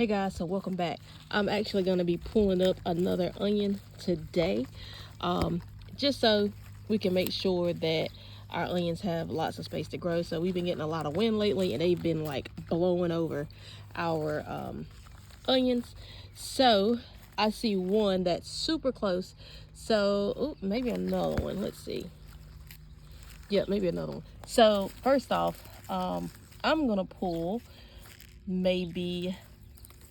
Hey guys, so welcome back. I'm actually going to be pulling up another onion today, um, just so we can make sure that our onions have lots of space to grow. So we've been getting a lot of wind lately, and they've been like blowing over our onions. So I see one that's super close. So maybe another one. Let's see. Yeah, maybe another one. So first off, I'm gonna pull maybe.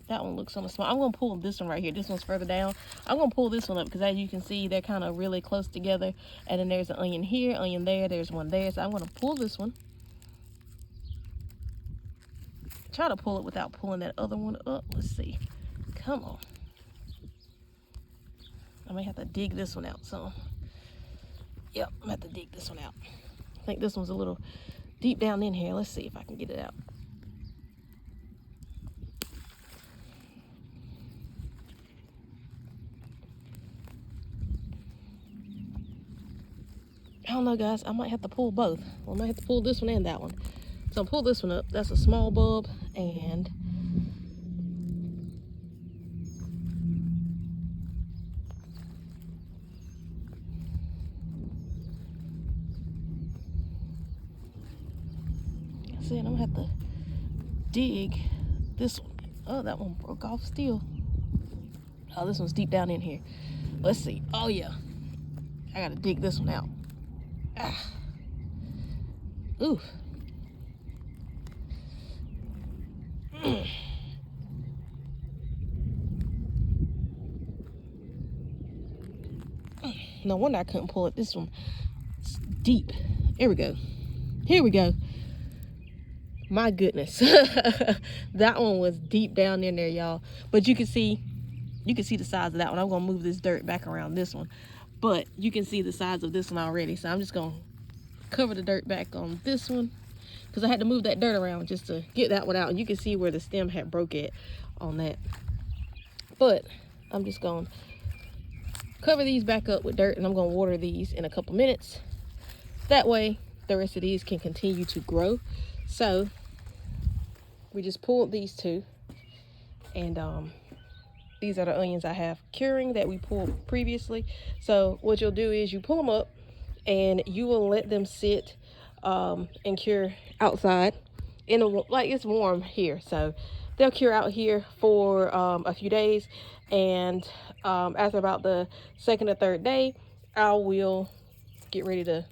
That one looks on the small. I'm going to pull this one right here. This one's further down. I'm going to pull this one up because as you can see, they're kind of really close together. And then there's an onion here, onion there, there's one there. So I'm going to pull this one. Try to pull it without pulling that other one up. Let's see. Come on. I may have to dig this one out some. Yep, I'm going to have to dig this one out. I think this one's a little deep down in here. Let's see if I can get it out. I don't know, guys. I might have to pull both. I might have to pull this one and that one. So I'll pull this one up. That's a small bulb. And that's it. I'm going to have to dig this one. Oh, that one broke off still. Oh, this one's deep down in here. Let's see. Oh, yeah. I got to dig this one out. Ah. Ooh. No wonder I couldn't pull it. This one is deep. Here we go. Here we go. My goodness. That one was deep down in there, y'all. But you can see the size of that one. I'm going to move this dirt back around this one. But you can see the size of this one already. So I'm just going to cover the dirt back on this one because I had to move that dirt around just to get that one out. And you can see where the stem had broke it on that. But I'm just going to cover these back up with dirt, and I'm going to water these in a couple minutes. That way the rest of these can continue to grow. So we just pulled these two, and these are the onions I have curing that we pulled previously. So what you'll do is you pull them up and you will let them sit and cure outside in a, like it's warm here, so they'll cure out here for a few days. And after about the second or third day, I will get ready to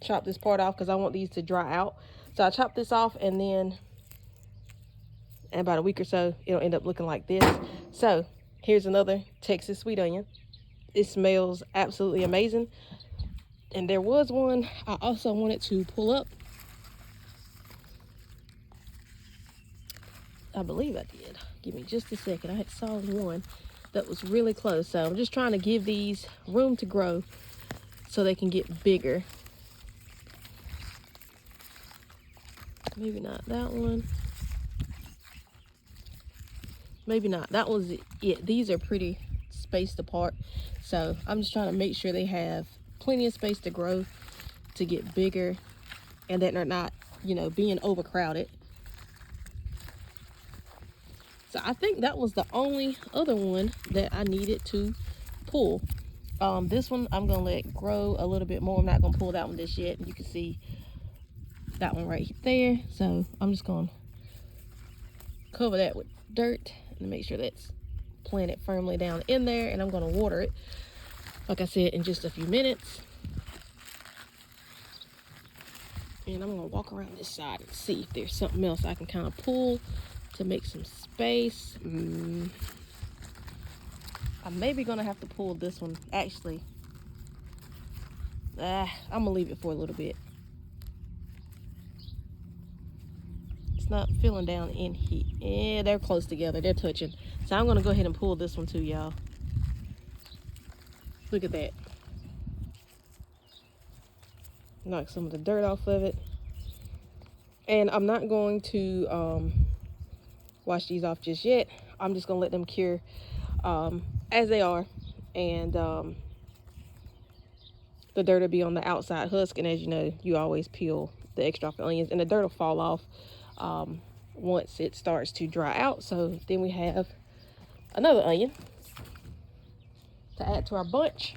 chop this part off because I want these to dry out. So I chop this off, and then in about a week or so it'll end up looking like this. So here's another Texas sweet onion. It smells absolutely amazing. And there was one I also wanted to pull up. I believe I did. Give me just a second. I saw one that was really close. So I'm just trying to give these room to grow so they can get bigger. Maybe not that one. Maybe not. That was it. These are pretty spaced apart. So I'm just trying to make sure they have plenty of space to grow, to get bigger, and that they're not, being overcrowded. So I think that was the only other one that I needed to pull. This one I'm gonna let grow a little bit more. I'm not gonna pull that one just yet. You can see that one right there. So I'm just gonna cover that with dirt and make sure that's planted firmly down in there, and I'm gonna water it, like I said, in just a few minutes. And I'm gonna walk around this side and see if there's something else I can kind of pull to make some space. I'm maybe gonna have to pull this one. Actually, I'm gonna leave it for a little bit. It's not filling down in here. Yeah, they're close together. They're touching. So I'm gonna go ahead and pull this one too, y'all. Look at that. Knock some of the dirt off of it. And I'm not going to wash these off just yet. I'm just gonna let them cure as they are, and the dirt will be on the outside husk. And as you know, you always peel the extra off the onions, and the dirt will fall off once it starts to dry out. So then we have another onion to add to our bunch.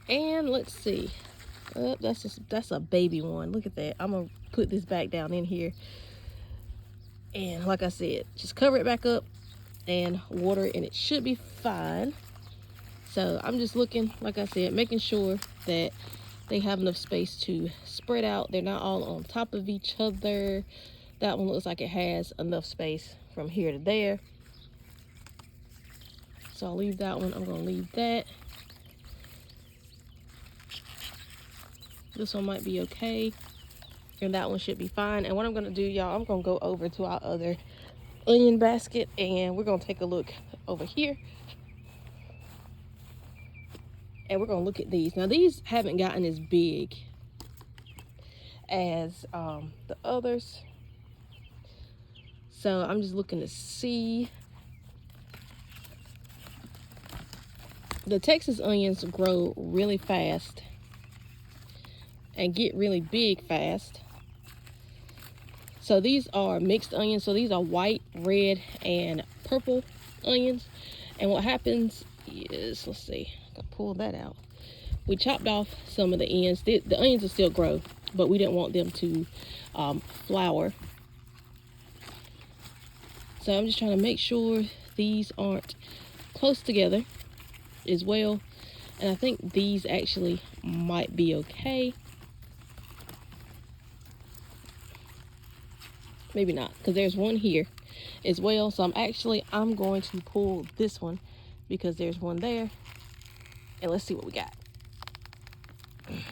And let's see. That's a baby one. Look at that. I'm gonna put this back down in here. And like I said, just cover it back up and water it, and it should be fine. So I'm just looking, like I said, making sure that they have enough space to spread out. They're not all on top of each other. That one looks like it has enough space from here to there. So I'll leave that one. I'm gonna leave that. This one might be okay, and that one should be fine. And what I'm gonna do, y'all, I'm gonna go over to our other onion basket, and we're gonna take a look over here, and we're gonna look at these. Now these haven't gotten as big as the others, so I'm just looking to see. The Texas onions grow really fast and get really big fast. So these are mixed onions. So these are white, red, and purple onions. And what happens is, let's see, I can pull that out. We chopped off some of the ends. The onions will still grow, but we didn't want them to flower. So I'm just trying to make sure these aren't close together as well. And I think these actually might be okay. Maybe not, because there's one here as well. So I'm going to pull this one because there's one there. And let's see what we got. If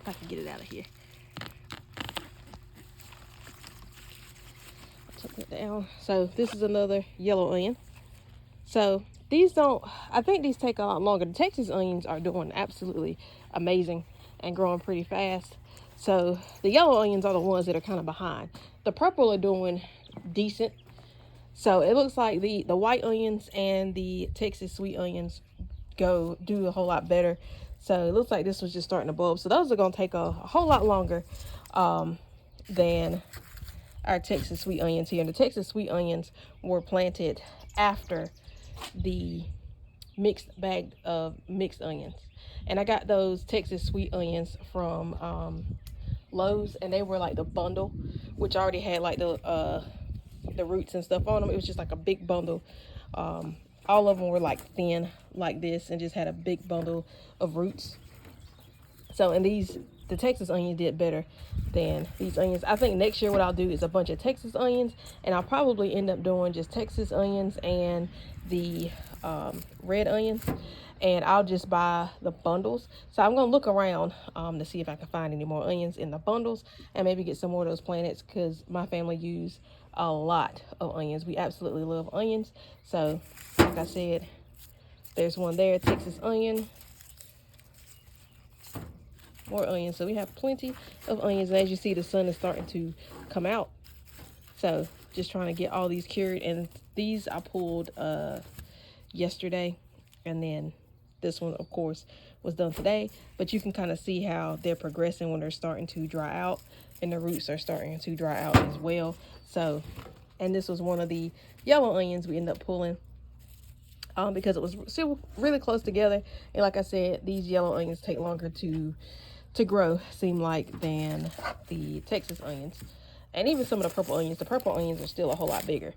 I can get it out of here. Tuck it down. So this is another yellow onion. So these I think these take a lot longer. The Texas onions are doing absolutely amazing and growing pretty fast. So the yellow onions are the ones that are kind of behind. The purple are doing decent. So it looks like the white onions and the Texas sweet onions do a whole lot better. So it looks like this was just starting to bulb. So those are going to take a whole lot longer than our Texas sweet onions here. And the Texas sweet onions were planted after the mixed bag of mixed onions. And I got those Texas sweet onions from Lowe's, and they were like the bundle, which already had like the roots and stuff on them. It was just like a big bundle. All of them were like thin like this and just had a big bundle of roots. So, and the Texas onion did better than these onions. I think next year what I'll do is a bunch of Texas onions, and I'll probably end up doing just Texas onions and the red onions, and I'll just buy the bundles. So I'm gonna look around to see if I can find any more onions in the bundles and maybe get some more of those planted, because my family use a lot of onions. We absolutely love onions. So like I said, there's one there, Texas onion, more onions. So we have plenty of onions, and as you see, the sun is starting to come out. So just trying to get all these cured, and these I pulled yesterday, and then this one of course was done today. But you can kind of see how they're progressing when they're starting to dry out, and the roots are starting to dry out as well. So, and this was one of the yellow onions we ended up pulling because it was still really close together. And like I said, these yellow onions take longer to grow, seem like, than the Texas onions. And even some of the purple onions are still a whole lot bigger.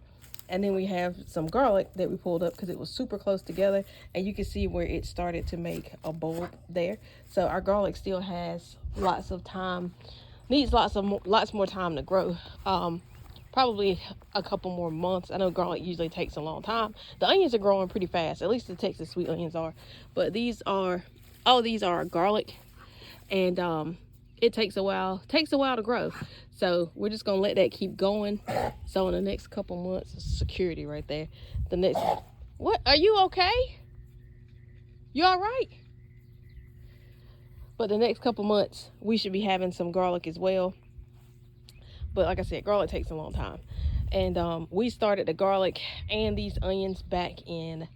And then we have some garlic that we pulled up because it was super close together, and you can see where it started to make a bulb there. So our garlic still has lots of time, needs lots more time to grow. Probably a couple more months. I know garlic usually takes a long time. The onions are growing pretty fast, at least the Texas sweet onions are. But these are garlic, and it takes a while to grow. So we're just gonna let that keep going. So in the next couple months, security right there. What, are you okay? You all right? But the next couple months, we should be having some garlic as well. But like I said, garlic takes a long time. And we started the garlic and these onions back in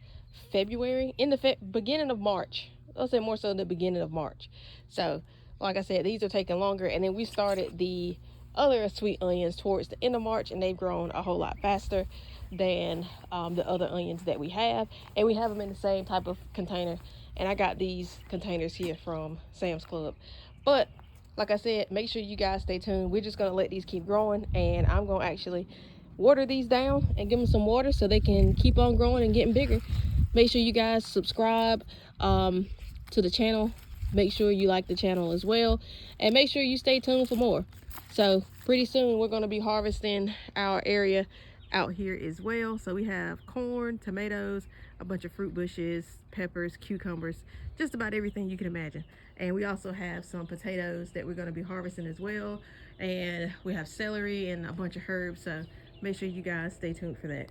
February, in the beginning of March. I'll say more so the beginning of March. So like I said, these are taking longer. And then we started the other sweet onions towards the end of March, and they've grown a whole lot faster than the other onions that we have. And we have them in the same type of container. And I got these containers here from Sam's Club. But like I said, make sure you guys stay tuned. We're just going to let these keep growing, and I'm going to actually water these down and give them some water so they can keep on growing and getting bigger. Make sure you guys subscribe to the channel. Make sure you like the channel as well, and make sure you stay tuned for more. So pretty soon we're going to be harvesting our area out here as well. So we have corn, tomatoes, a bunch of fruit bushes, peppers, cucumbers, just about everything you can imagine. And we also have some potatoes that we're going to be harvesting as well, and we have celery and a bunch of herbs. So make sure you guys stay tuned for that.